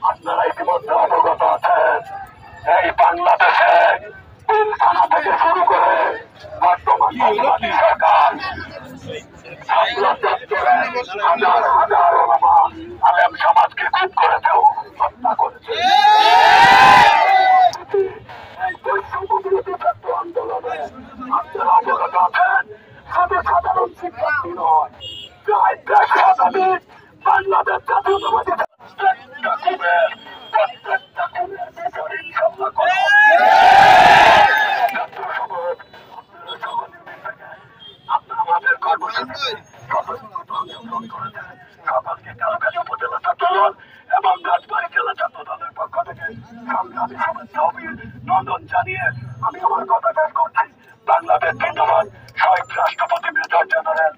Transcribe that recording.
আপনারা ইতিমধ্যে অবগত আছেন এই বাংলাদেশে পিলখানা থেকে শুরু করে বর্তমান সরকার হাজার হাজার ওলামা আলেম সমাজকে খুন করেছেও হত্যা করেছে। এই বৈষম্য বিরোধী ছাত্র আন্দোলনে আপনারা অবগত আছেন শুধু সাধারণ শিক্ষার্থী নয়, প্রায় ১০০ শতাধিক বাংলাদেশ জাতীয়তাবাদী প্রত্যেকটা খুনের বিচার ইনশাআল্লাহ করা হবে। আপনারা আমাদের কর্মসূচিতে অংশগ্রহণ করেছেন। সকলকে কালকালী উপজেলা ছাত্রদল এবং রাজবাড়ী জেলা ছাত্রদলের পক্ষ থেকে সংগ্রামী শুভেচ্ছা অভিনন্দন জানিয়ে আমি আমার কথা শেষ করছি। বাংলাদেশ জিন্দাবাদ। শহীদ রাষ্ট্রপতি মেজর জেনারেল